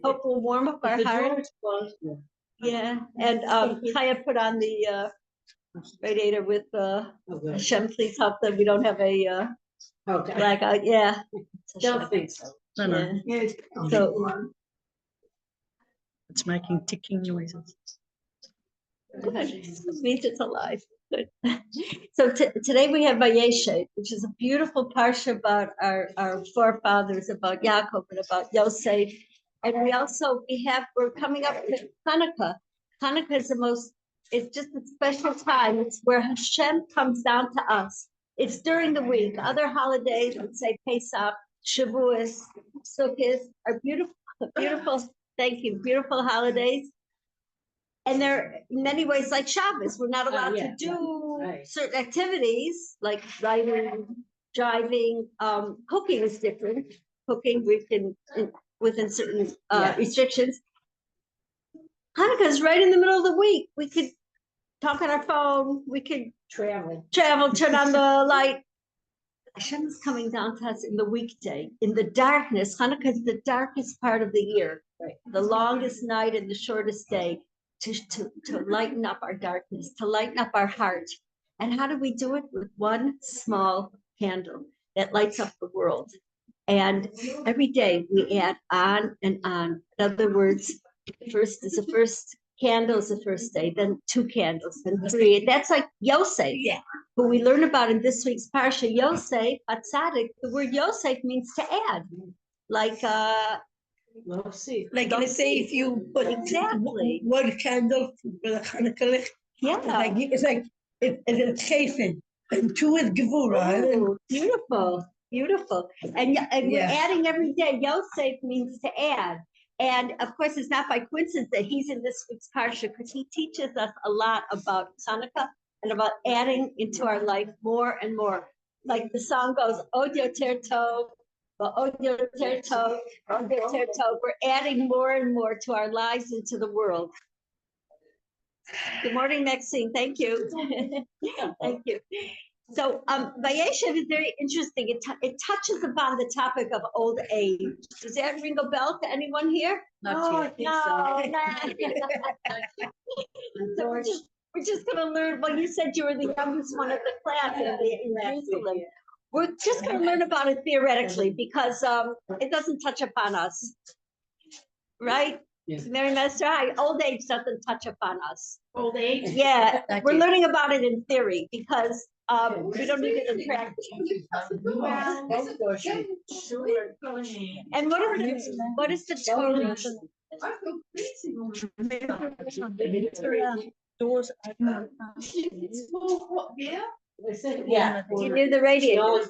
hope will warm up our heart. Yeah, and Chaya put on the radiator with Hashem, please help that we don't have a blackout. Yeah, Don't think so. No. yeah. So It's making ticking noises. good. It means it's alive. Good. So today we have Vayeshev, which is a beautiful parsha about our forefathers, about Yaakov and about Yosef. And we're coming up to Hanukkah. Hanukkah is it's just a special time. It's where Hashem comes down to us. It's during the week. Other holidays, let's say Pesach, Shavuos, Sukkot, are beautiful, thank you, beautiful holidays. And they're in many ways like Shabbos. We're not allowed to do certain activities like writing, driving. Cooking is different. Cooking, we can, within certain restrictions. Hanukkah is right in the middle of the week. We could talk on our phone. We could travel, turn on the light. Hashem is coming down to us in the weekday, in the darkness. Hanukkah is the darkest part of the year, the longest night and the shortest day. To lighten up our darkness, to lighten up our heart. And how do we do it? With one small candle that lights up the world. And every day we add on and on. In other words, the first candle is the first day, then 2 candles, then 3. That's like Yosef, who we learn about in this week's Parsha. Yosef, Atzadik, the word Yosef means to add. Like Let's see. Like let's say if you put one candle for the Hanukkah, it's like it's geven, and 2 is gevura. Oh, beautiful. And we're adding every day. Yosef means to add. And of course, it's not by coincidence that he's in this week's Parsha, because he teaches us a lot about Hanukkah and about adding into our life more and more. Like the song goes, Od Yoter Tov, Od Yoter Tov, Od Yoter Tov. We're adding more and more to our lives and to the world. Good morning, Maxine. Thank you. Thank you. So Vayeshev is very interesting. It touches upon the topic of old age. Does that ring a bell to anyone here? No. So we're just going to learn. Well, you said you were the youngest one of the class in Jerusalem. We're just going to learn about it theoretically, because it doesn't touch upon us, right? Yes. Mary Master, old age doesn't touch upon us. Old age? Yeah, we're learning about it in theory, because we don't need it in practice. And what is the Torah? Doors. Yeah. You knew the radio.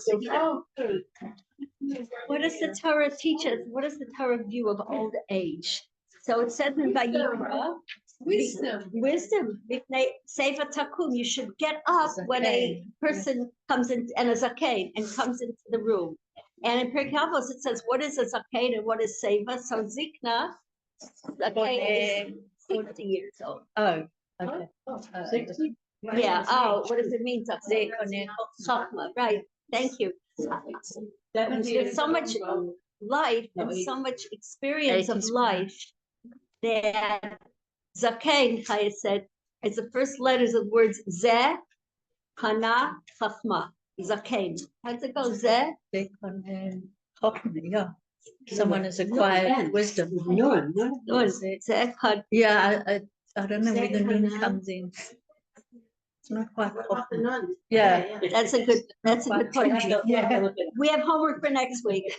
What does the Torah teach us? What is the Torah view of old age? So it says in Vayikra, wisdom. Seva takum. You should get up when a person comes in, and a zakein, and comes into the room. And in Pirkei Avos it says, what is a zakein and what is seva? So zikna, zakein is 60 years old. Oh, okay. Yeah. Oh, what does it mean? Right. Thank you. There's so much life and so much experience of life that Zakein, Chaya said, is the first letters of words Zeh, Kana, Chachma. Zakein. How does it go? Zeh? Yeah. Someone has acquired wisdom. No. Zeh, Kana. Yeah, I don't know where the noon comes in. It's not quite coffee. Yeah. That's a good point. We have homework for next week.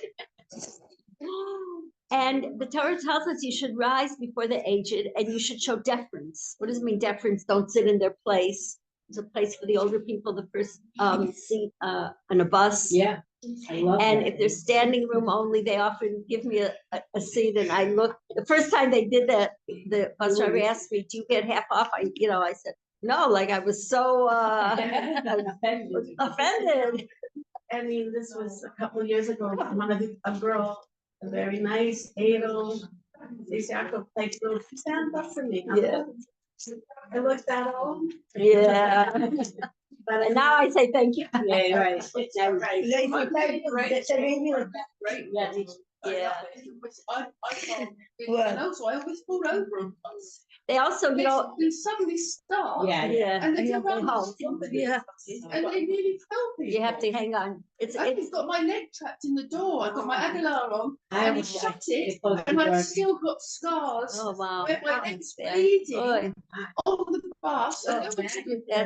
And the Torah tells us you should rise before the aged and you should show deference. What does it mean, deference? Don't sit in their place. There's a place for the older people, the first seat on a bus. Yeah. I love and that. if there's standing room only, they often give me a seat. And I look, the first time they did that, the bus driver asked me, do you get half off? I said, no, like I was so offended. I mean, this was a couple of years ago. A girl, a very nice, able, like, stand up for me. Yeah. I looked at all. Yeah. But now I say thank you. Yeah, right. Right. Yeah. I can't. Well- And also, I always fall over on bus. They also, you know, They suddenly start. yeah, And they Yeah, go around oh, somebody. yeah. And they really tell people. you have to hang on. It's I've got my leg trapped in the door. I've got my Aguilar on. I And he was shut like, it. close the And door. I've still got scars. oh wow, Where my that's leg's bad. bleeding Oy, on the bus. And Oh, it was that's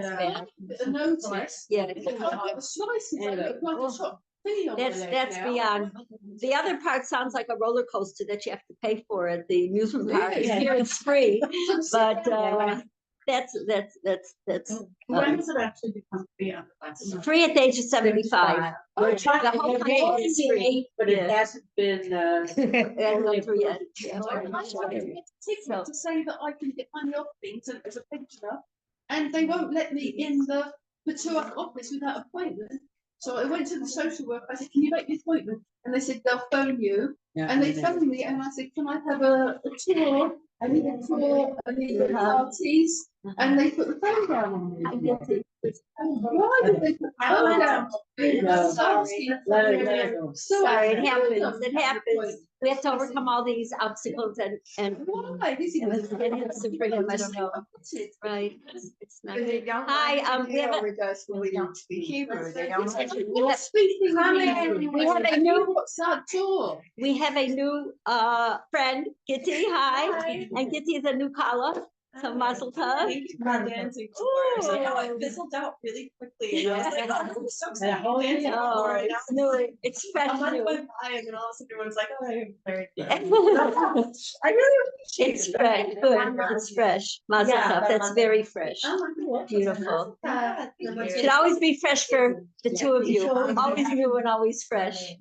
bad. a notice. Yeah, I've got the slices. I look like a chopped pea on my leg that's now. beyond. The other part sounds like a roller coaster that you have to pay for at the amusement park. Yeah. Here it's free, but Yeah. that's When does it actually become free on the bus? free at the age of 75. We're trying The to whole get country is free. but Yeah. it hasn't been, And go through yet. Yeah. I tried to get a ticket to say that I can get money off things as a pensioner, and they won't let me in the Bituach office without appointment. So I went to the social worker. I said, "Can you make the appointment?" And they said they'll phone you. And they phoned me, and I said, "Can I have a tour? I need a tour. I need parties." And they put the phone down on me. I'm guilty. Why did they put the phone down? No. Let it go. Sorry, it happens. It happens. We have to overcome all these obstacles and Why? This is it has to bring him, I don't know. Right. It's not. Hi, we have a, They don't speak Hebrew. They don't. we have, Speaking we have a new, what's that door? we have a new friend, Gitti. Hi. And Gitti is a new caller. So mazel tov. Dancing tours. I know it fizzled out really quickly, and I was like, "Oh, I'm so excited to dance Oh, more." And it's new. It's a fresh month new. went by, and then all of a sudden everyone's like, "Oh, I'm married." I really appreciate It's it. fresh, good. It's fresh. Mazel Yeah, tov. That's very fresh. Oh, Beautiful. Yeah. Should always be fresh for the two of you. Always new and always fresh.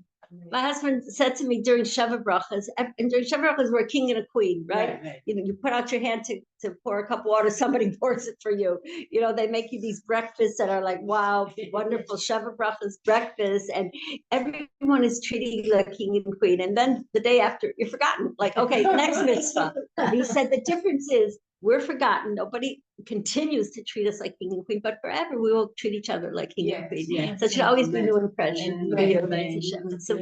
My husband said to me during Sheva Brachas, and during Sheva Brachas, we're a king and a queen, right? You know, you put out your hand to pour a cup of water, somebody pours it for you. You know, they make you these breakfasts that are like, wow, wonderful Sheva Brachas breakfast, and everyone is treating you like king and queen. And then the day after, you're forgotten. Like, okay, next mitzvah. And he said the difference is we're forgotten. Nobody continues to treat us like king and queen, but forever we will treat each other like king and queen. So it should always be new and fresh. So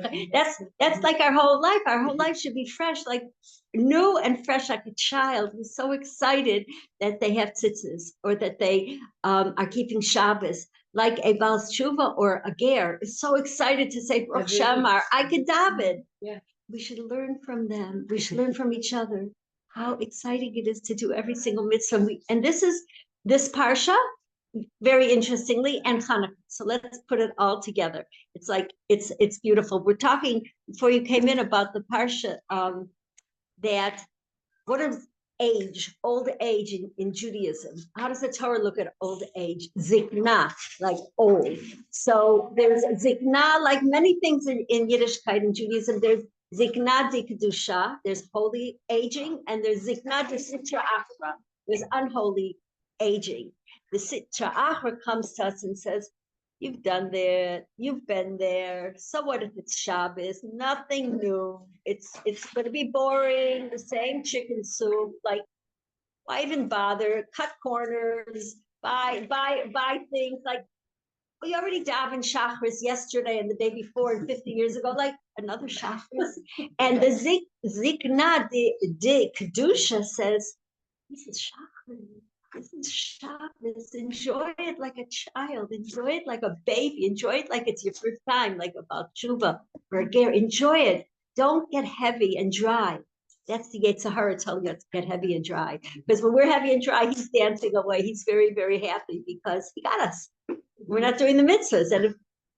that's like our whole life. Our whole life should be fresh, like new and fresh, like a child who's so excited that they have tzitzis or that they are keeping Shabbos. Like a Bal Tshuva or a Ger is so excited to say Baruch Shamar, I could David. Yeah. We should learn from them. We should learn from each other. How exciting it is to do every single mitzvah. And this is this Parsha, very interestingly, and Hanukkah. So let's put it all together. It's like, it's beautiful. We're talking before you came in about the Parsha, that what is age, old age in Judaism? How does the Torah look at old age? Zikna, like old. So there's Zikna, like many things in Yiddishkeit in Judaism, there's Zikna de Kedusha, there's holy aging, and there's Zikna de Sitra Achra, there's unholy aging. The Sitra Achra comes to us and says, you've done that, you've been there, so what if it's Shabbos? Nothing new. It's going to be boring, the same chicken soup, like, why even bother? Cut corners, buy things, like, we already davened Shachris yesterday and the day before and 50 years ago, like another Shachris. And the Zikna de Kedusha says, this is Shachris. This is Shabbos. Enjoy it like a child. Enjoy it like a baby. Enjoy it like it's your first time, like about Tshuva or a Ger. Enjoy it. Don't get heavy and dry. That's the Yetzer Hara telling us to get heavy and dry. Because when we're heavy and dry, he's dancing away. He's very, very happy because he got us. We're not doing the mitzvahs. And if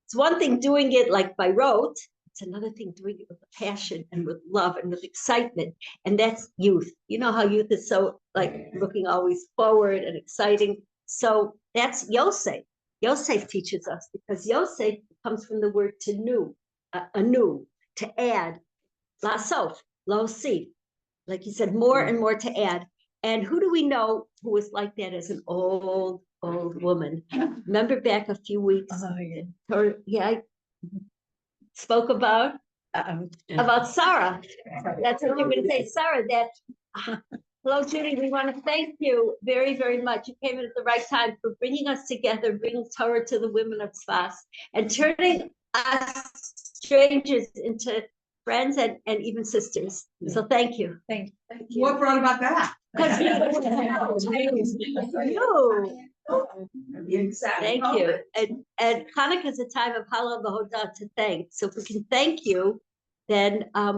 it's one thing doing it like by rote, it's another thing doing it with passion and with love and with excitement. And that's youth. You know how youth is so like looking always forward and exciting. So that's Yosef. Yosef teaches us because Yosef comes from the word to new, anew, to add, lasof, losif. Like you said, more and more to add. And who do we know who was like that as an old woman? Remember back a few weeks, I spoke about Sarah. That's what you're going to say, Sarah. That hello, Judy. We want to thank you very, very much. You came in at the right time for bringing us together, bringing Torah to the women of Tzfat, and turning us strangers into friends and even sisters. So thank you. Thank you. What brought about that? Because you. Thank you. And Hanukkah is a time of Halal V'Hodah to thank. So if we can thank you, then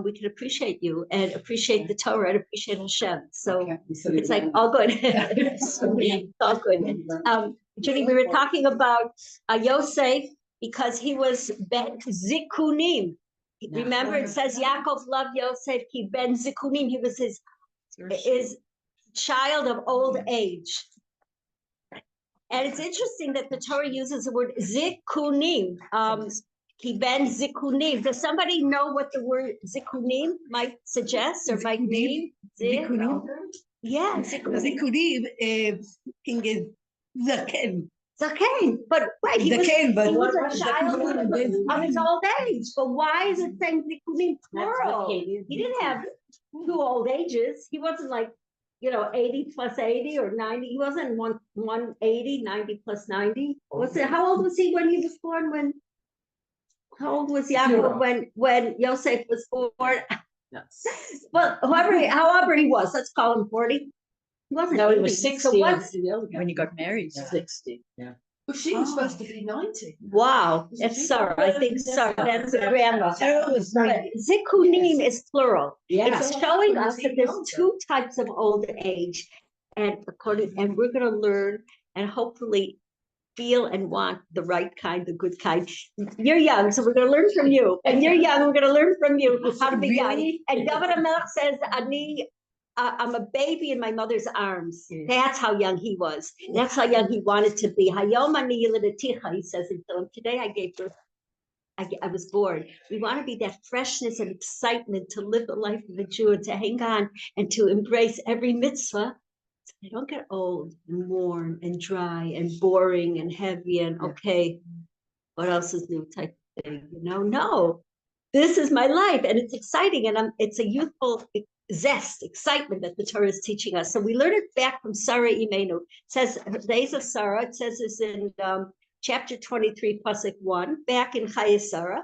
we can appreciate you and appreciate the Torah and appreciate Hashem. So it's like all good. All good. Judy, we were talking about Yosef because he was Ben Zikunim. Remember, it says Yaakov loved Yosef. He Ben Zikunim. He was his child of old age. And it's interesting that the Torah uses the word zikunim. He ben zikunim. Does somebody know what the word zikunim might suggest or might mean? Zikunim? Yeah, zikunim. Zikunim is zaken. Zaken, but right, he was a child of his old age. But why is it saying zikunim plural? He didn't have two old ages. He wasn't like 80 plus 80 or 90. He wasn't 180, 90 plus 90. How old was he when he was born? How old was Yaakov when Yosef was born? Yes. Well, however he was, let's call him 40. He wasn't. No, 80. he was 60 So what's, when you got married. 60. Yeah. Well, she was supposed to be 90. wow, that's Sarah. I think Sarah, that's the grandma. Sarah was But 90. zikunim is plural. Yeah. It's showing us that there's two types of old age, and we're going to learn and hopefully feel and want the right kind, the good kind. You're young, so we're going to learn from you, and you're young, we're going to learn from you how to be young. And David Melech says, I'm a baby in my mother's arms. That's how young he was. That's how young he wanted to be. Hayom ani yilidatecha, he says in film. Today I gave birth. I was born. We want to be that freshness and excitement to live the life of a Jew and to hang on and to embrace every mitzvah. So they don't get old and warm and dry and boring and heavy and okay, what else is new type of thing? No, this is my life and it's exciting and it's a youthful zest, excitement that the Torah is teaching us. So we learn it back from Sarah Imenu. It says the days of Sarah. It says this in chapter 23, pasuk 1, back in Chayesara,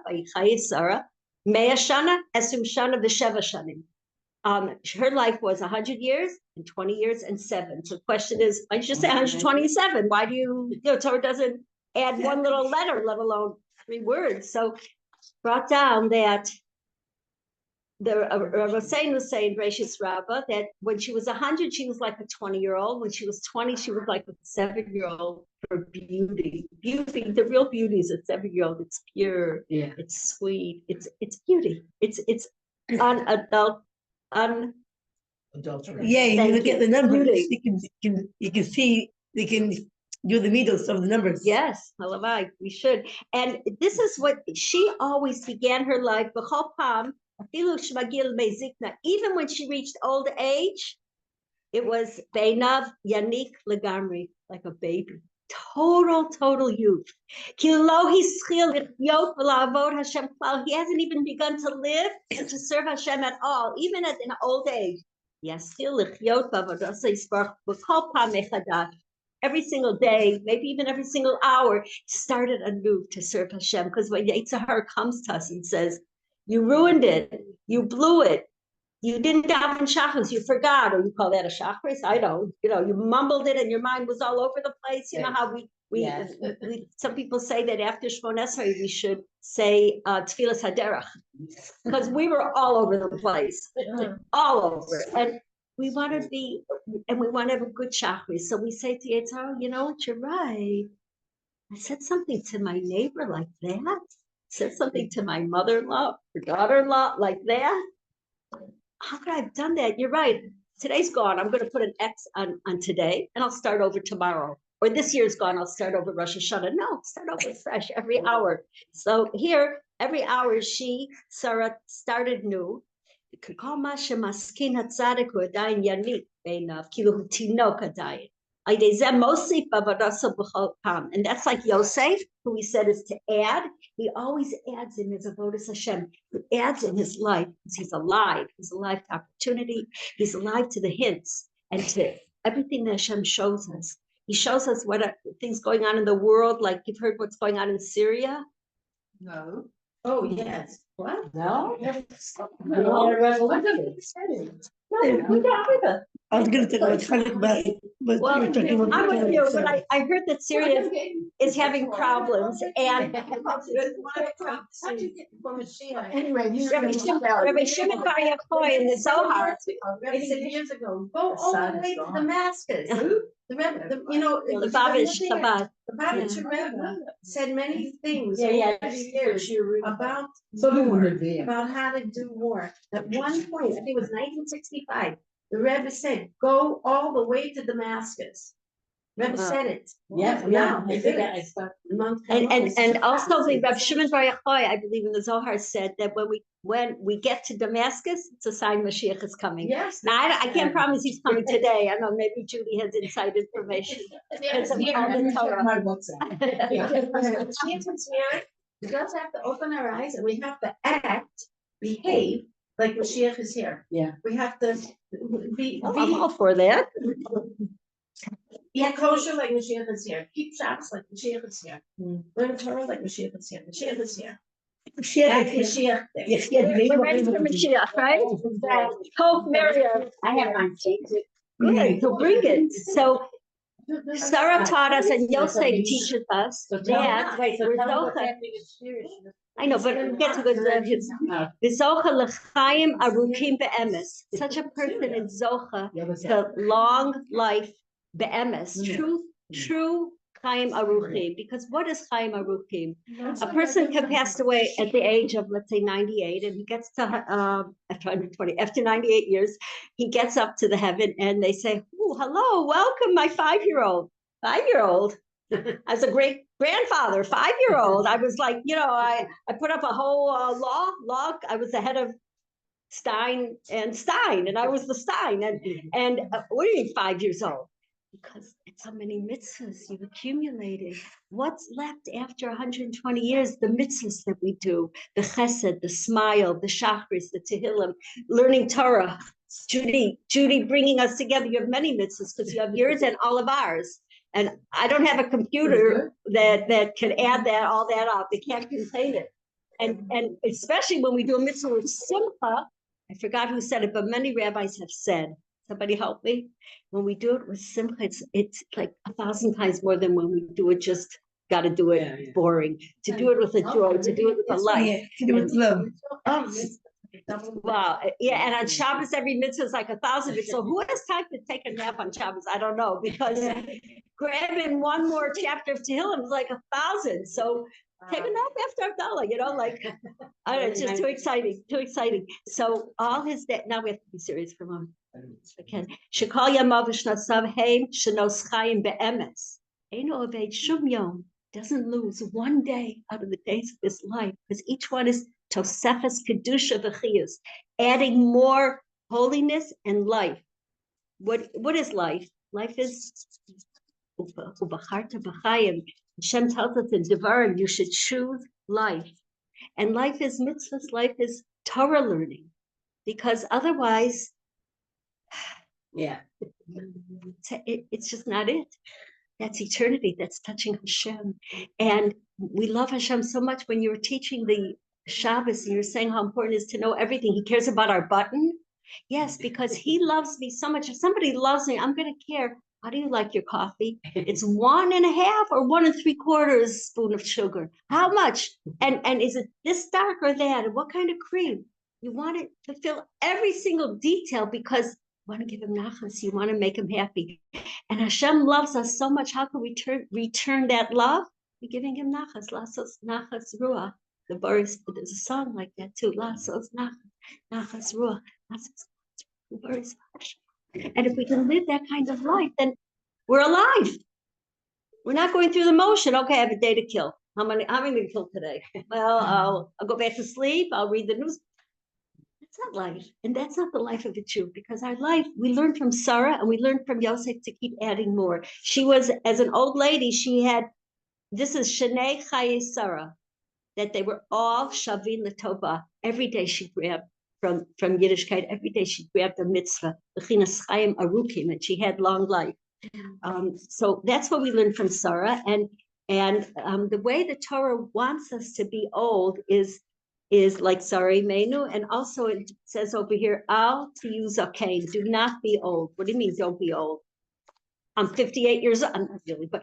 Mea Shana, Esum Shana, V'Sheva Shanim. Her life was 100 years and 20 years and 7. So the question is, I just say 127. Why do Torah doesn't add one little letter, let alone 3 words? So brought down that the Rav Hussein was saying, Rashis Rabbah, that when she was 100, she was like a 20-year-old. When she was 20, she was like a 7-year-old for beauty. Beauty, the real beauty is a 7-year-old. It's pure, it's sweet, it's beauty. It's unadulterated. Yeah, you look at the numbers, you can see, they can do the middles of the numbers. Yes, halavai, we should. And this is what she always began her life. Even when she reached old age, it was Beinav Yanik Lagamri, like a baby. Total youth. He hasn't even begun to live and to serve Hashem at all, even in old age. Every single day, maybe even every single hour, started anew to serve Hashem. Because when Yetzer Hara comes to us and says, you ruined it, you blew it, you didn't daven shachris, you forgot, or you call that a shachris? I don't. You mumbled it and your mind was all over the place. You know how we some people say that after Shmon Esrei we should say Tfilas Haderach, because we were all over the place, all over. And we want to be, and we want to have a good shachris. So we say to Yetzer Hara, you know what, you're right. I said something to my neighbor like that. Said something to my mother-in-law, her daughter-in-law like that. How could I have done that? You're right. Today's gone. I'm going to put an X on today and I'll start over tomorrow. Or this year's gone. I'll start over Rosh Hashanah. No, start over fresh every hour. So here, every hour Sarah started new. And that's like Yosef, who we said is to add. He always adds in his avodas Hashem. He adds in his life because he's alive. He's alive to opportunity. He's alive to the hints and to everything that Hashem shows us. He shows us what things going on in the world. Like you've heard what's going on in Syria. No. Oh, yes. What? No? I was going to talk about Chalik, but Well, you're talking about I'm with you, Torah, but I heard that Syria is having problems, and Anyway, Rabbi Shimon Bar Yochai in the Zohar, They said years ago, go all the way to Damascus. The Rebbe, you know, the Babish Chabad. the Babish Rebbe said many things Yeah. over the years about how to do more. At one point, I think it was 1965, the Rebbe said, go all the way to Damascus. Rebbe Wow. said it. Yeah, Now, I did that. I stuck. And also the Rabbi Shimon Bar Yochai, I believe in the Zohar, said that when we get to Damascus, it's a sign Mashiach is coming. Yes. Now I can't promise he's coming today. I know maybe Judy has inside information. Because of all the Torah. My WhatsApp. We just have to open our eyes and we have to behave like Mashiach is here. Yeah. We have to be I'm all for that. kosher like Mashiach is here. Keep Shabbos like Mashiach is here. Learn Torah like Mashiach is here. Mashiach is here. Act Mashiach Day. We're ready for Mashiach, right? Hope Miriam. I have my Good, so bring it. So Sarah taught us and Yosef teaches us that we're Zocha. I know, but get to the Zocha l'chaim arukim be'emes. Such a person is Zocha to long life be'emes. True chaim aruchim. Because what is chaim aruchim? A person can pass away at the age of, let's say, 98, and he gets to after 120, after 98 years, he gets up to the heaven, and they say, "Oh, hello, welcome, my 5-year-old." 5-year-old. As a great grandfather, 5-year-old. I was like, I put up a whole log. I was the head of Stein, and I was the Stein. And what do you mean 5 years old? Because it's so many mitzvahs you've accumulated. What's left after 120 years? The mitzvahs that we do, the chesed, the smile, the shachris, the tehillim, learning Torah. Judy bringing us together. You have many mitzvahs because you have yours and all of ours. And I don't have a computer that can add all that up. It can't contain it. And especially when we do a mitzvah with simcha, I forgot who said it, but many rabbis have said, somebody help me? When we do it with simcha, it's like 1,000 times more than when we do it just got to do it boring. To do it with a joy, to do it with a life. to do it with love. Wow. Yeah, and on Shabbos, every mitzvah is like 1,000. So who has time to take a nap on Shabbos? I don't know, because grabbing one more chapter of Tehillim is like 1,000. So take a nap after Abdallah, I don't know, it's just too exciting. So all his day, now we have to be serious for a moment. Okay. Shekal yamav v'shnasav heim shenos chayim be'emes. Eino aved shum yom. Doesn't lose one day out of the days of his life, because each one is tosefes kedusha v'chiyus, adding more holiness and life. What is life? Life is ubacharta b'chayim. Hashem tells us in Devarim, you should choose life, and life is mitzvahs. Life is Torah learning, because otherwise, it's just not it. That's eternity. That's touching Hashem. And we love Hashem so much. When you were teaching the Shabbos and you're saying how important it is to know everything. He cares about our button. Yes, because he loves me so much. If somebody loves me, I'm going to care. How do you like your coffee? It's 1.5 or 1 3/4 spoon of sugar. How much? And is it this dark or that? And what kind of cream? You want it to fill every single detail because you want to give him nachas. You want to make him happy. And Hashem loves us so much. How can we return that love? We're giving him nachas. Lasos nachas ruach. The Boris, there's a song like that too. Lasos nachas ruach. The Boris. And if we can live that kind of life, then we're alive. We're not going through the motion. Okay, I have a day to kill. How many to kill today? Well, I'll go back to sleep. I'll read the news. That's not life. And that's not the life of a Jew, because our life, we learned from Sarah and we learned from Yosef to keep adding more. She was, as an old lady, she had, this is Shnei Chaye Sarah, that they were all Shavin L'Tova. Every day she grabbed from Yiddishkeit, every day she grabbed a mitzvah, B'chinas Chaim Arukim, and she had long life. So that's what we learned from Sarah. And the way the Torah wants us to be old is is like Sari Menu, and also it says over here, Al to use okay, do not be old. What do you mean don't be old? I'm 58 years old. I'm not really, but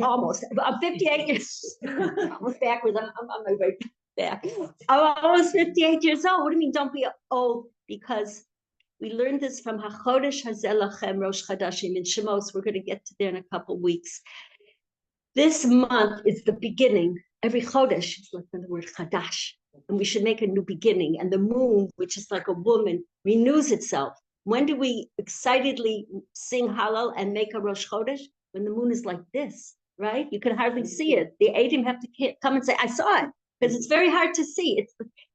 almost. I'm 58 years almost backwards. I'm on my way back. I'm almost 58 years old. What do you mean don't be old? Because we learned this from HaChodesh Hazeh Lachem Rosh Chadashim in Shemos. We're going to get to there in a couple weeks. This month is the beginning. Every Chodesh is like the word Chadash. And we should make a new beginning. And the moon, which is like a woman, renews itself. When do we excitedly sing Hallel and make a Rosh Chodesh? When the moon is like this, right? You can hardly see it. The Adim have to come and say, I saw it. Because it's very hard to see.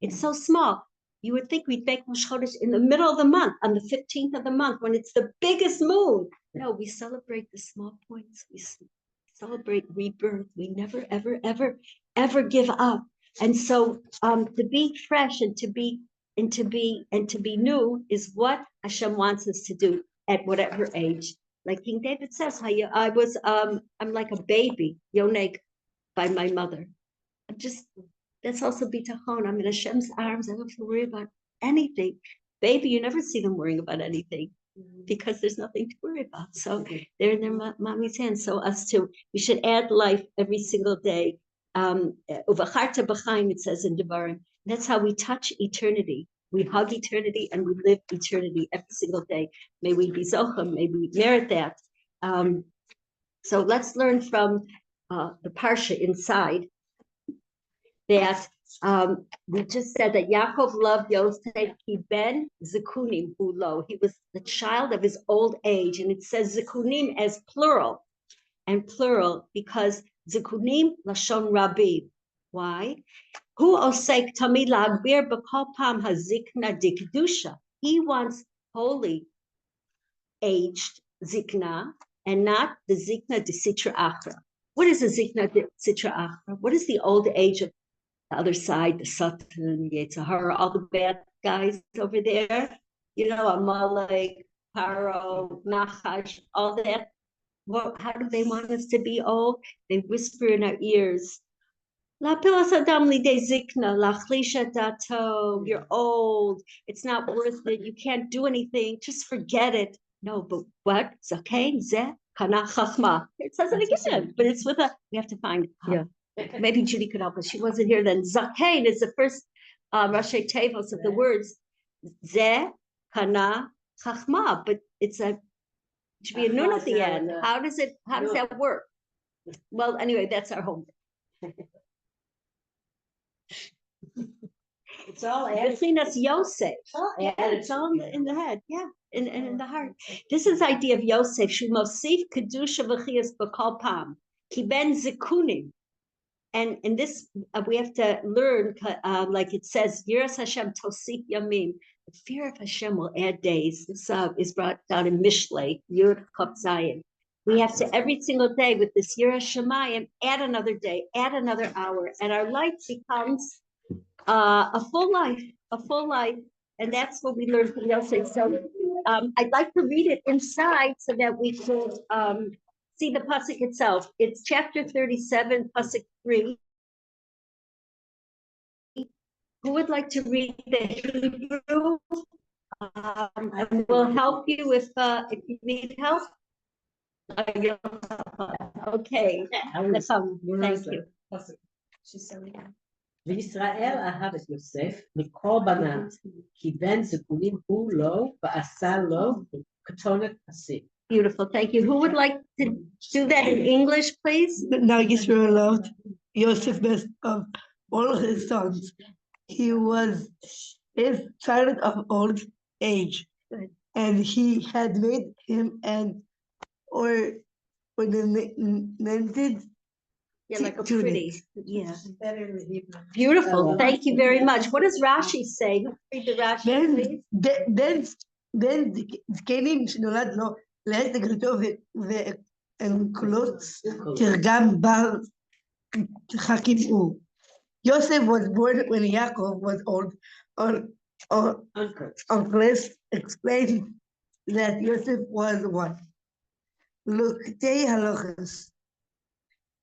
It's so small. You would think we'd make Rosh Chodesh in the middle of the month, on the 15th of the month, when it's the biggest moon. No, we celebrate the small points. We celebrate rebirth. We never, ever, ever, ever give up. And so to be fresh and to be new is what Hashem wants us to do at whatever age. Like King David says, I'm like a baby, Yoneg, by my mother. That's also bitachon. I'm in Hashem's arms. I don't have to worry about anything. Baby, you never see them worrying about anything because there's nothing to worry about. So they're in their mommy's hands. So us too. We should add life every single day. Uvacharta b'chaim, it says in Devarim. That's how we touch eternity. We hug eternity and we live eternity every single day. May we be zochem. May we merit that. So let's learn from the Parsha inside. That we just said that Yaakov loved Yosef, he ben zikunim ulo. He was the child of his old age, and it says zikunim as plural, and plural because zikunim lashon rabbi. Why? Hu osek tamid lagbir b'kol pam hazikna dikdusha. He wants holy aged zikna and not the zikna de sitra achra. What is the zikna de sitra achra? What is the old age of the other side, the Satan, Yetzirah, all the bad guys over there, Amalek, Paro, Nachash, all that. Well, how do they want us to be old? They whisper in our ears, La pilas adam lidei zikna, lachlisha dato, you're old, it's not worth it, you can't do anything, just forget it. No, but what? Zakein, zeh, kana chachma. It says it again, but it's we have to find it. Yeah. Maybe Judy could help us. She wasn't here then. Zakein is the first Rashi Tevos of the words Zeh, Kana, Chachma, but it should be a nun at the end. How does that work? Well, anyway, that's our homework. It's all added. Between us, Yosef. It's all in the head, yeah, and in the heart. This is the idea of Yosef. Shumosif kedusha v'chias b'kol pam ki ben zikunim. And in this, we have to learn, like it says, Yiras Hashem tosif yamim. The fear of Hashem will add days. This is brought down in Mishlei, Yud Chaf Zayin. We have to every single day with this Yiras Shemayim add another day, add another hour, and our life becomes a full life, and that's what we learn from Yosef. So I'd like to read it inside so that we could see the pasuk itself. It's chapter 37, pasuk 3. Who would like to read the Hebrew? And we'll help you if you need help. Okay. Thank you. וישראל אהב את יוסף מכל בניו, כי בן זקונים הוא לו ועשה לו כתונת פסיק. Beautiful, thank you. Who would like to do that in English, please? Now Yisrael loved Yosef best of all of his sons. He was his child of old age. Good. And he had made him ornamented. Yeah, like a pretty. Yeah. Better in the Hebrew. Beautiful. Thank you very much. What does Rashi say? Read the Rashi, please. then זקנים שנולד לו לעת הגדתו ואנקלוץ תרגם בר חכים הוא. Yosef was born when Yaakov was old. Uncles explained that Yosef was one. Luketei halachas.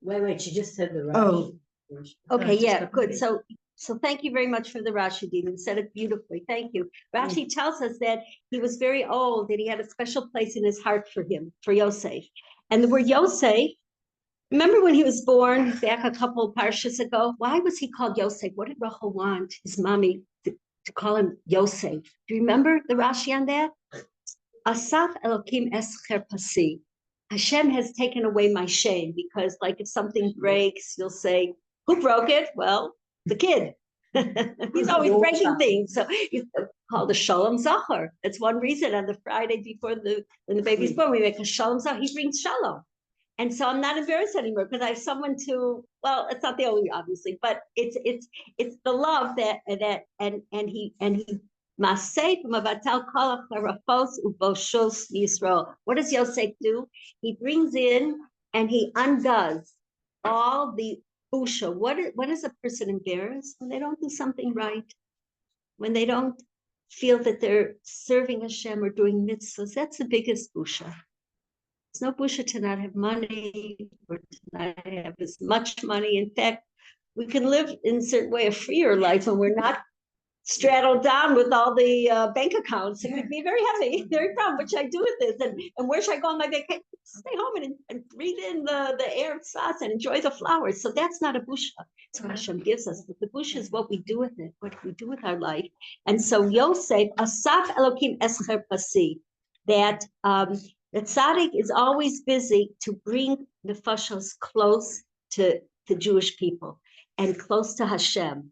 Wait, she just said the right. Oh. Okay, yeah, good. So So thank you very much for the Rashi, Dean. You said it beautifully. Thank you. Rashi tells us that he was very old and he had a special place in his heart for him, for Yosef. And the word Yosef, remember when he was born back a couple of parshas ago? Why was he called Yosef? What did Rachel want his mommy to call him Yosef? Do you remember the Rashi on that? Asaf Elokim Escher Pasi. Hashem has taken away my shame, because like if something breaks, you'll say, who broke it? Well, the kid. He's always breaking things. So he's called a Shalom Zachar. That's one reason on the Friday before when the baby's born, we make a Shalom Zachar. He brings Shalom. And so I'm not embarrassed anymore because I have someone to, well, it's not the only, obviously, but it's the love that and he Maseh Mavatal Kolach Rafos Uboshos Yisrael. What does Yosef do? He brings in and he undoes all the busha. What is a person embarrassed? When they don't do something right, when they don't feel that they're serving Hashem or doing mitzvahs. That's the biggest busha. It's no busha to not have money or to not have as much money. In fact, we can live in a certain way a freer life when we're not straddled down with all the bank accounts. It could be very heavy, very proud. What should I do with this? And where should I go on my vacation? Stay home and breathe in the air of Tzfat and enjoy the flowers. So that's not a busha. So Hashem gives us. But the busha is what we do with it, what we do with our life. And so Yosef, Asaf Elokim Escher Pasi, that the tzaddik is always busy to bring the nefashos close to the Jewish people and close to Hashem.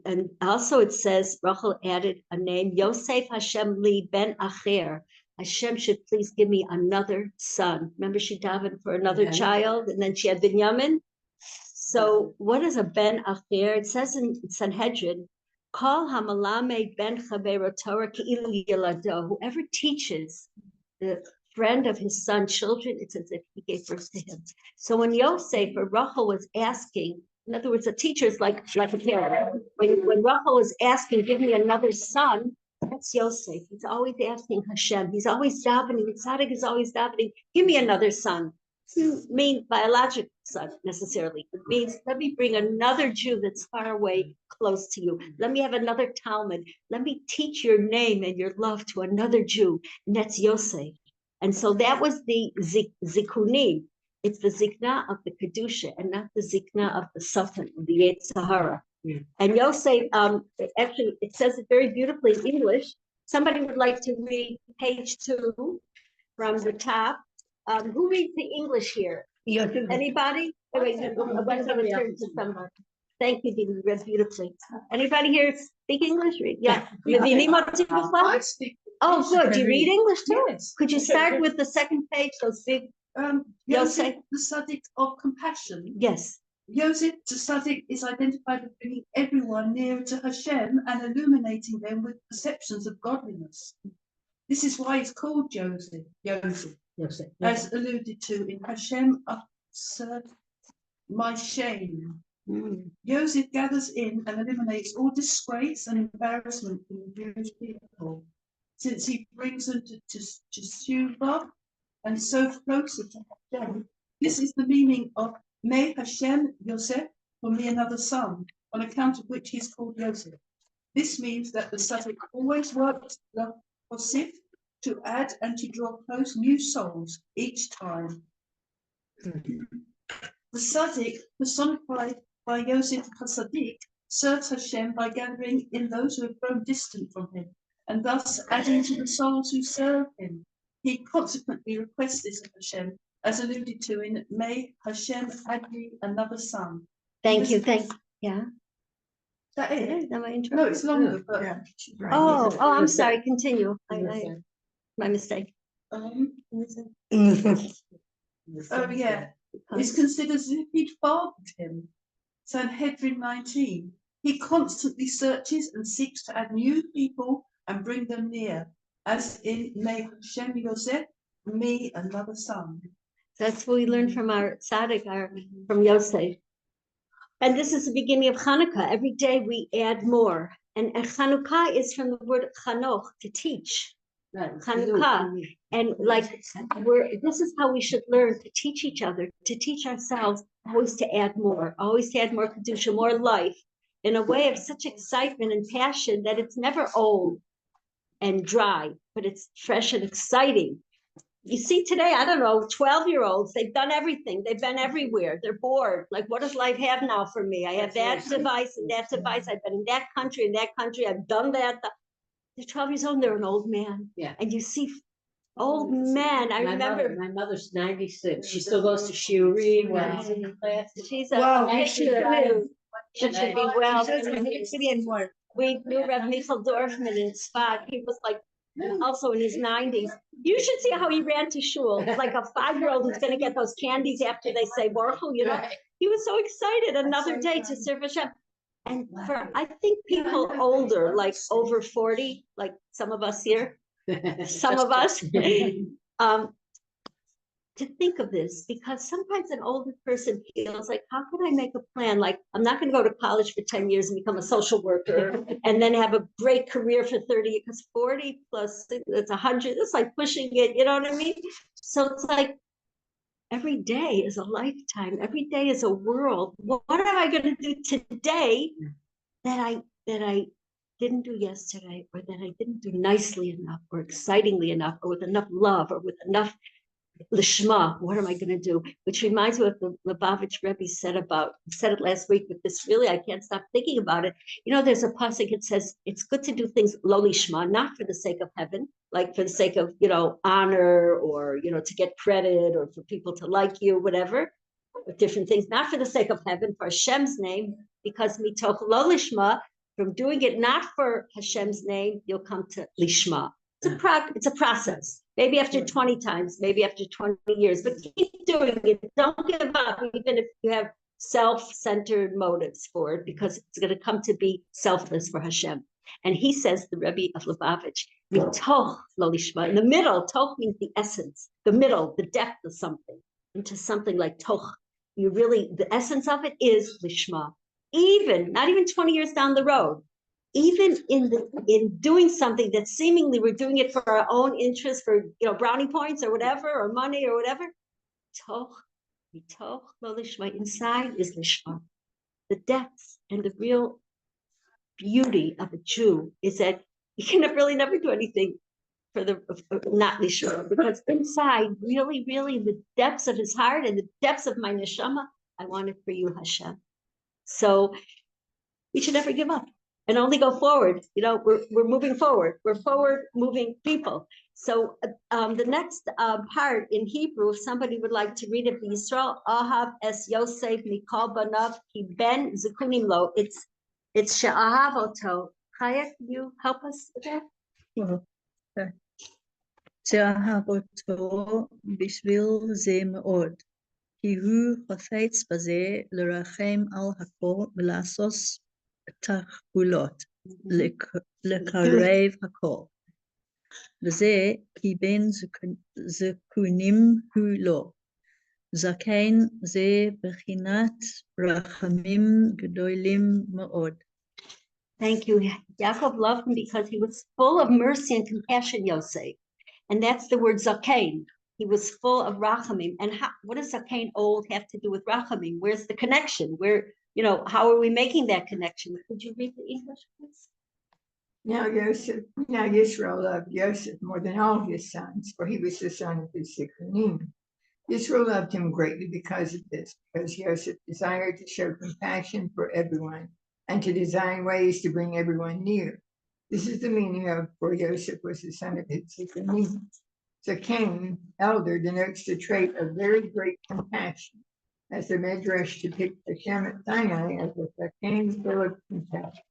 And also it says, Rachel added a name, Yosef Hashem li ben acher. Hashem should please give me another son. Remember she davened for another child, and then she had Binyamin. So what is a ben acher? It says in Sanhedrin, Kol hamalame ben chavero Torah ki'ilu yelado. Whoever teaches the friend of his son children, it's as if he gave birth to him. So when Yosef or Rachel was asking, in other words, a teacher is like a parent. When Rachel was asking, give me another son, that's Yosef. He's always asking Hashem. He's always davening. The tzaddik is always davening. Give me another son. It doesn't mean biological son necessarily. It means let me bring another Jew that's far away close to you. Let me have another Talmud. Let me teach your name and your love to another Jew. And that's Yosef. And so that was the zikunim. It's the zikna of the kedusha and not the zikna of the satan, the Yetzer Hara. And Yosef, actually, it says it very beautifully in English. Somebody would like to read page 2 from the top. Who reads the English here? Anybody? Oh, wait, I'm going to turn to somebody. Thank you, Dee. You read beautifully. Anybody here speak English? Read? Yeah. I speak. Oh, good. Do you read English too? Yes. Could you start with the second page, those big? Yosef, the tzaddik of compassion. Yes. Yosef, the tzaddik, is identified with bringing everyone nearer to Hashem and illuminating them with perceptions of godliness. This is why it's called Joseph, as alluded to in Hashem upset my shame. Yosef gathers in and eliminates all disgrace and embarrassment from the Jewish people, since he brings them to Teshuvah and so closer to Hashem. This is the meaning of May Hashem Yosef for me another son, on account of which he is called Yosef. This means that the tzaddik always works the Osif to add and to draw close new souls each time. The tzaddik, personified by Yosef HaTzaddik, serves Hashem by gathering in those who have grown distant from him, and thus adding to the souls who serve him. He consequently requests this of Hashem, as alluded to in May Hashem add me another son. Thank you. Yeah. Is that it? Am I interrupting? No, it's longer, but Oh, I'm sorry. Continue. My mistake. Oh yeah. It's considered as if he'd fathered him. Sanhedrin 19. He constantly searches and seeks to add new people and bring them near, as in May Hashem Yosef, me another son. That's what we learned from our tzaddik, from Yosef. And this is the beginning of Hanukkah. Every day we add more. And Chanukah is from the word chanoch, to teach. Chanukah. And this is how we should learn to teach each other, to teach ourselves, always to add more kedusha, more life in a way of such excitement and passion that it's never old and dry, but it's fresh and exciting. You see today, I don't know, 12-year-olds, they've done everything. They've been everywhere. They're bored. Like, what does life have now for me? I have that device and that device. I've been in that country and that country. I've done that. They're 12 years old and they're an old man. Yeah. And you see old men. I remember. My mother's 96. She still goes to Shiuri. She's Wow, a she's good. She should be well. Anymore. We knew Reb Michael Dorfman in Tzfat. He was like also in his 90s. You should see how he ran to shul. Like a 5-year-old who's going to get those candies after they say Baruch Hu, you know. He was so excited another day to serve Hashem. And for, I think people older, like over 40, like some of us here, some of us, to think of this, because sometimes an older person feels like, how could I make a plan? Like, I'm not going to go to college for 10 years and become a social worker and then have a great career for 30 years, because 40 plus, it's 100, it's like pushing it, you know what I mean? So it's like, every day is a lifetime. Every day is a world. What am I going to do today that I didn't do yesterday, or that I didn't do nicely enough, or excitingly enough, or with enough love, or with enough lishma? What am I going to do? Which reminds me of what the Lubavitch Rebbe said it last week, but this really, I can't stop thinking about it. You know, there's a pasuk, it says, it's good to do things lo lishma, not for the sake of heaven, like for the sake of, you know, honor, or, you know, to get credit, or for people to like you, whatever, different things, not for the sake of heaven, for Hashem's name, because mitoch lo lishma, from doing it not for Hashem's name, you'll come to lishma. It's a process. Maybe after 20 times, maybe after 20 years, but keep doing it. Don't give up, even if you have self-centered motives for it, because it's going to come to be selfless for Hashem. And he says, the Rebbe of Lubavitch, mitoch lo lishma, in the middle, toch means the essence, the middle, the depth of something, into something like toch. You really, the essence of it is lishma. Even, not even 20 years down the road, even in doing something that seemingly we're doing it for our own interest, for, you know, brownie points or whatever, or money or whatever, toch lo lishma, inside is lishma. The depths and the real beauty of a Jew is that you can really never do anything for the not lishma, because inside, really, really, the depths of his heart and the depths of my neshama, I want it for you, Hashem. So we should never give up and only go forward. You know, we're moving forward. We're forward moving people. So the next part in Hebrew, if somebody would like to read it, Yisrael Ahav es Yosef Mikol Banav Ki Ben Zekunim Lo. It's She'ahav Oto. Chaya, can you help us with that? שאהב אותו בשביל זה מאוד, כי הוא חפץ בזה לרחם על הכל ולעשות תחבולות, לקרב הכל. וזה כי בין זקונים הוא לא. זקן זה בחינת רחמים גדולים מאוד. Thank you. Yaakov loved him because he was full of mercy and compassion, Yosef. And that's the word zakein. He was full of rachamim. And what does zakein old have to do with rachamim? Where's the connection? Where, you know, how are we making that connection? Could you read the English, please? Now Yisrael loved Yosef more than all his sons, for he was the son of his Zikunim. Yisrael loved him greatly because of this, because Yosef desired to show compassion for everyone and to design ways to bring everyone near. This is the meaning of, for Yosef was the son of his Zikunim. Zakein, elder, denotes the trait of very great compassion, as the Medrash depicts Hashem at Sinai as a Zakein full of compassion.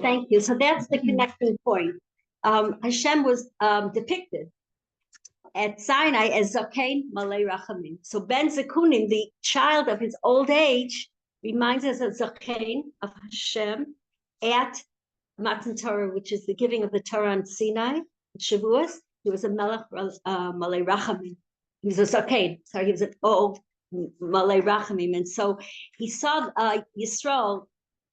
Thank you. So that's the connecting point. Hashem was depicted at Sinai as Zakein Malei Rachamim. So Ben Zekunim, the child of his old age, reminds us of Zakein, of Hashem, at Matan Torah, which is the giving of the Torah on Sinai, Shavuos. He was a Melech Malei Rachamim. He was a Zakein. Sorry, he was an old Malei Rachamim. And so he saw Yisrael,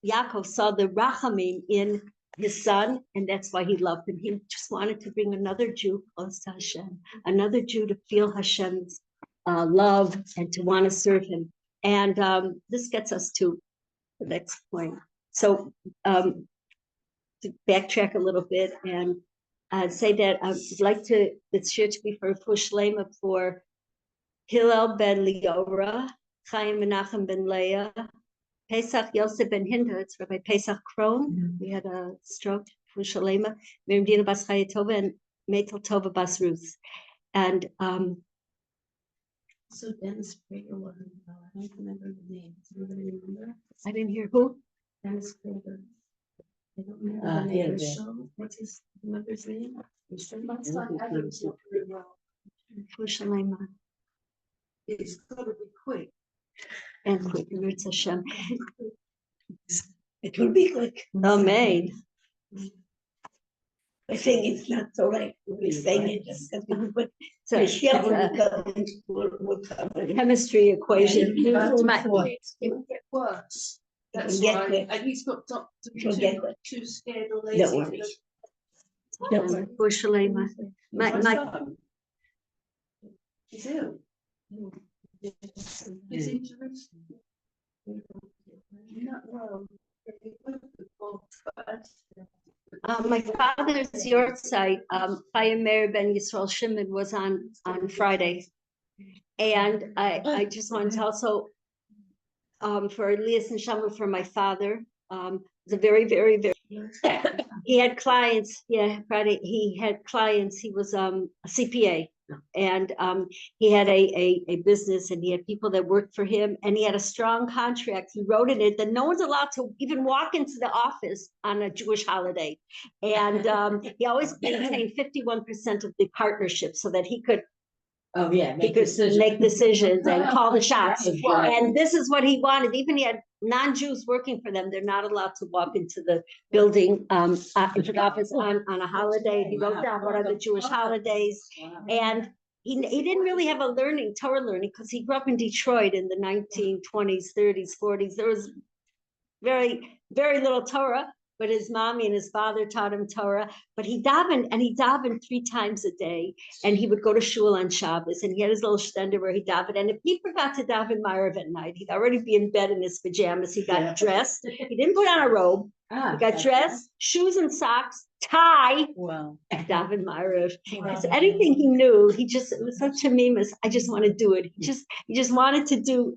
Yaakov saw the Rachamim in his son, and that's why he loved him. He just wanted to bring another Jew close to Hashem, another Jew to feel Hashem's love and to want to serve him. And this gets us to the next point. So to backtrack a little bit and say that I would like to, it's sure to be for Shlema for Hillel ben Leora, Chaim Menachem ben Leah, Pesach Yosef ben Hinda, it's Rabbi Pesach Kron. We had a stroke for Shalema, Miriam Dina Bas Tova, and Meitel Tova Bas Ruth. And So Dennis Prager was, I don't remember the name. Does anybody remember? I didn't hear who? Dennis Prager. I don't remember the yeah, name. yeah. Rishon, what's his, remember his name? Rishon? Last time I was not very well. For Shalema. It's gotta be quick. And quick, Mirza Hashem. It will be quick. Amen. I think it's not so like we're saying it just because we put So Michelle it's will cover a it. chemistry equation. But My- it will get worse. That's get why, quick. and he's got doctor It'll get quick. too scared or lazy. Don't worry. Don't worry. For Shalema. My He's ill. He's interested. Not well. my father's yortzeit, Chaim Meir ben Yisrael Shimon was on Friday. And I just wanted to also, for Elias and Shamu, for my father, it's a very, very, very, he had clients, yeah, Friday, he had clients, he was a CPA. And he had a business and he had people that worked for him and he had a strong contract. He wrote in it that no one's allowed to even walk into the office on a Jewish holiday. And he always maintained 51% of the partnership so that he could make decisions and call the shots. And this is what he wanted. Even he had non-Jews working for them. They're not allowed to walk into the building, into the office on a holiday. He wrote down what are the Jewish holidays. And he didn't really have a Torah learning, because he grew up in Detroit in the 1920s, 30s, 40s. There was very, very little Torah, but his mommy and his father taught him Torah. But he davened 3 times a day, and he would go to shul on Shabbos, and he had his little shtender where he davened. And if he forgot to daven Ma'ariv at night, he'd already be in bed in his pajamas. He got dressed. He didn't put on a robe. He got dressed, shoes and socks, tie, and daven Ma'ariv. So anything he knew, it was such a mimus. I just want to do it. He just wanted to do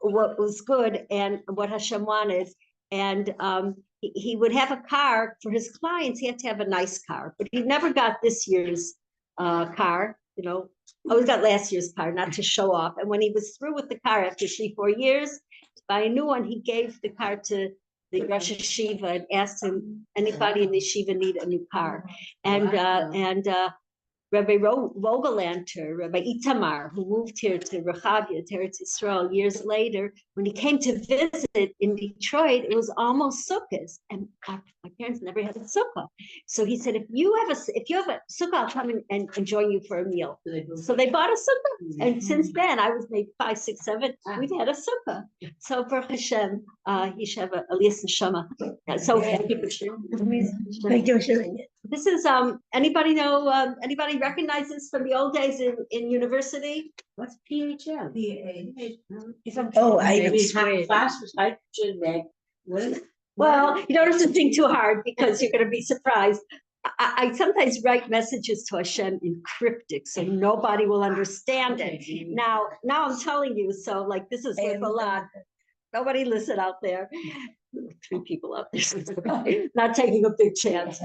what was good and what Hashem wanted. And he would have a car for his clients. He had to have a nice car, but he never got this year's car, always got last year's car, not to show off. And when he was through with the car after 3-4 years, to buy a new one, he gave the car to the Rosh Hashiva and asked him, anybody in the yeshiva need a new car? And Rabbi Vogelanter, Rabbi Itamar, who moved here to Rechavia, to Eretz Yisrael years later, when he came to visit in Detroit, it was almost sukkahs, and my parents never had a sukkah. So he said, if you have a sukkah, I'll come and join you for a meal. So they bought a sukkah, and since then, I was maybe 5, 6, 7, we've had a sukkah. So Baruch Hashem, Yeshiva, Elias and Shama. So thank you for sharing. Thank you for sharing it. This is anybody know anybody recognize this from the old days in university? What's PHM? Oh, I Maybe know. phosphorus, hydrogen, what is it? Well, you don't have to think too hard because you're going to be surprised. I sometimes write messages to Hashem in cryptic, so nobody will understand it. Now I'm telling you, so like this is worth a lot. Nobody listen out there. 3 people out there, not taking a big chance.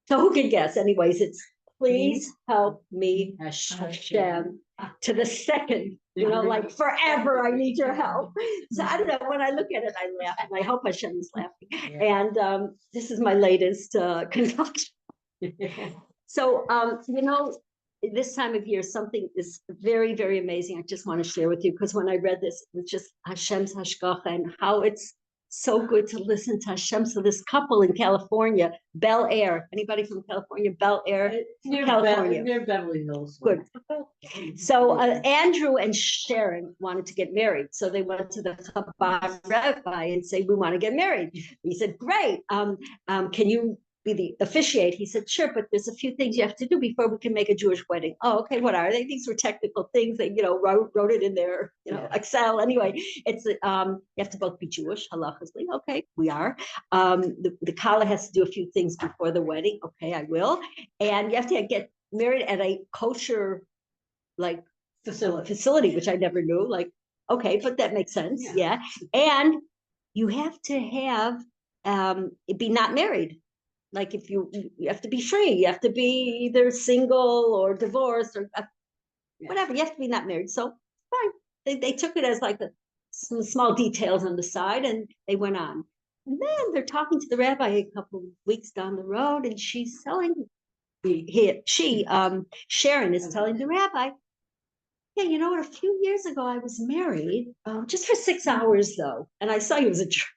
So who can guess? Anyways, it's please help me, Hashem, to the second, like forever, I need your help. So I don't know, when I look at it, I laugh, and I hope Hashem is laughing. And this is my latest concoction. So, this time of year, something is very, very amazing. I just want to share with you, because when I read this, it was just Hashem's hashgacha and how it's so good to listen to Hashem. So this couple in California, Bel Air, anybody from California? Bel Air, California. Near Beverly Hills. Good. So Andrew and Sharon wanted to get married. So they went to the Chabad rabbi and say, we want to get married. He said, great. Can you be the officiate. He said, sure, but there's a few things you have to do before we can make a Jewish wedding. Oh, okay, what are they? These were technical things. They, wrote it in their, Excel. Anyway, it's you have to both be Jewish, halachically. Okay, we are. The Kala has to do a few things before the wedding. Okay, I will. And you have to get married at a kosher, like, facility, which I never knew. Like, okay, but that makes sense. Yeah. And you have to have be not married. Like if you have to be free, you have to be either single or divorced or whatever. You have to be not married. So fine. They took it as like some small details on the side, and they went on. And then they're talking to the rabbi a couple of weeks down the road, and she's telling Sharon is telling the rabbi, yeah, you know what? A few years ago, I was married, just for 6 hours though, and I saw he was a jerk.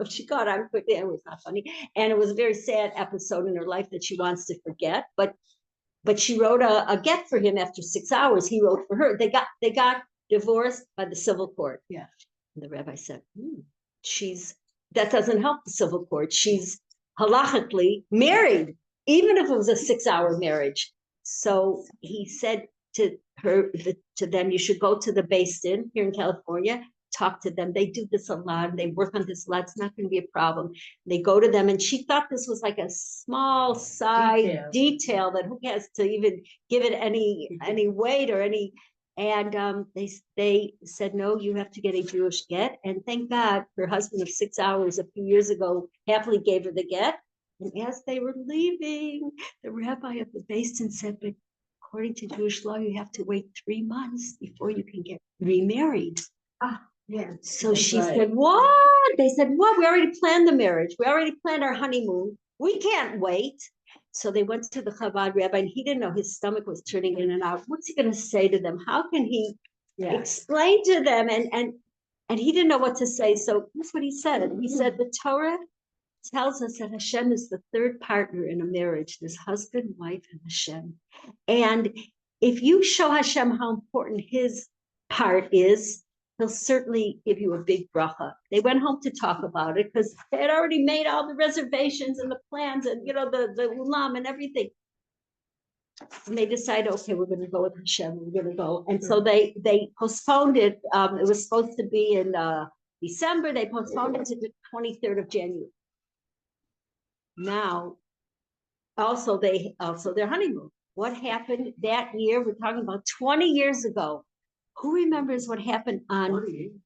She got out quickly. It was not funny, and it was a very sad episode in her life that she wants to forget. But she wrote a get for him after 6 hours. He wrote for her. They got divorced by the civil court. Yeah. And the rabbi said, that doesn't help the civil court. She's halachically married, even if it was a 6-hour marriage. So he said to them, you should go to the Beis Din here in California. Talk to them. They do this a lot. They work on this a lot. It's not going to be a problem. They go to them, and she thought this was like a small side detail that who has to even give it any weight or any. And they said, no, you have to get a Jewish get. And thank God, her husband of 6 hours a few years ago happily gave her the get. And as they were leaving, the rabbi of the Beis Din said, but according to Jewish law, you have to wait 3 months before you can get remarried. Yeah. So she said, what? They said, what? We already planned the marriage. We already planned our honeymoon. We can't wait. So they went to the Chabad rabbi, and he didn't know, his stomach was turning in and out. What's he going to say to them? How can he explain to them? And he didn't know what to say. So that's what he said. He said, the Torah tells us that Hashem is the third partner in a marriage. There's husband, wife, and Hashem. And if you show Hashem how important his part is, he'll certainly give you a big bracha. They went home to talk about it because they had already made all the reservations and the plans and, the ulam and everything. And they decided, okay, we're going to go with Hashem. We're going to go. And so they postponed it. It was supposed to be in December. They postponed it to the 23rd of January. Now, also their honeymoon. What happened that year? We're talking about 20 years ago. Who remembers what happened on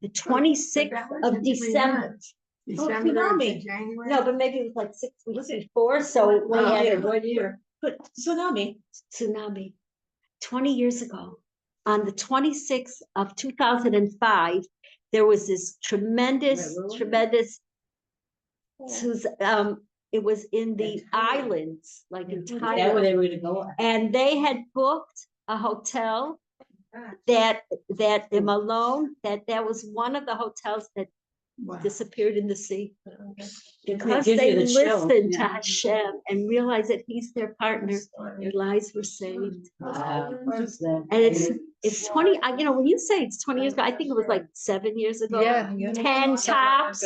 the 26th of December? December to January? No, but maybe it was like 6 weeks before. So we had 1 year. But tsunami. 20 years ago, on the 26th of 2005, there was this tremendous. It was in the islands, like in Thailand. That's where they were going to go. And they had booked a hotel that Malone, that was one of the hotels that disappeared in the sea. Because they listened to Hashem and realized that he's their partner, their lives were saved. And it's 20, when you say it's 20 years ago, I think it was like 7 years ago. 10 tops.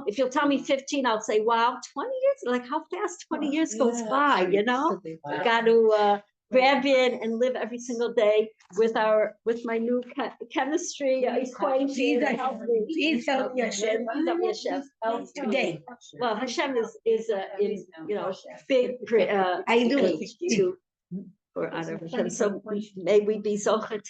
If you'll tell me 15, I'll say, wow, 20 years, like how fast 20 years goes by, Got to grab in and live every single day with my new chemistry equation. Please help Hashem today. Well, Hashem is in big privilege for honor Hashem. So may we be zocher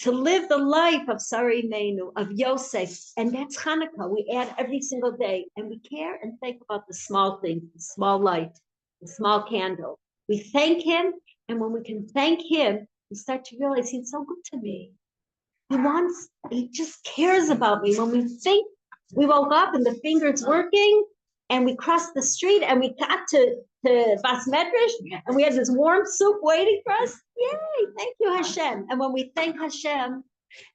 to live the life of Saraya Menu, of Yosef, and that's Hanukkah. We add every single day, and we care and think about the small things, the small light, the small candle. We thank him. And when we can thank him, we start to realize he's so good to me. He just cares about me. When we think we woke up and the finger's working and we crossed the street and we got to Bas Medrash and we had this warm soup waiting for us, yay, thank you, Hashem. And when we thank Hashem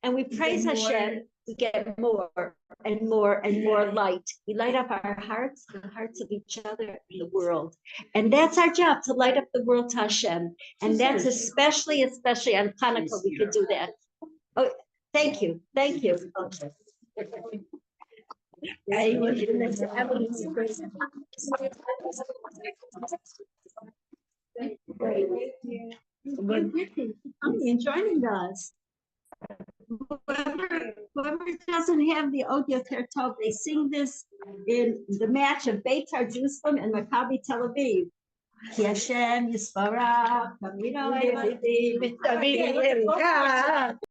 and we praise Hashem, we get more and more and more light. We light up our hearts, the hearts of each other in the world. And that's our job, to light up the world to Hashem. And that's especially on Hanukkah, we could do that. Oh, thank you. I was in this. And joining us. Whoever doesn't have the audio Tov, they sing this in the match of Beitar Jerusalem and Maccabi Tel Aviv. Ki Hashem Yisparach, Kamino Yevidim,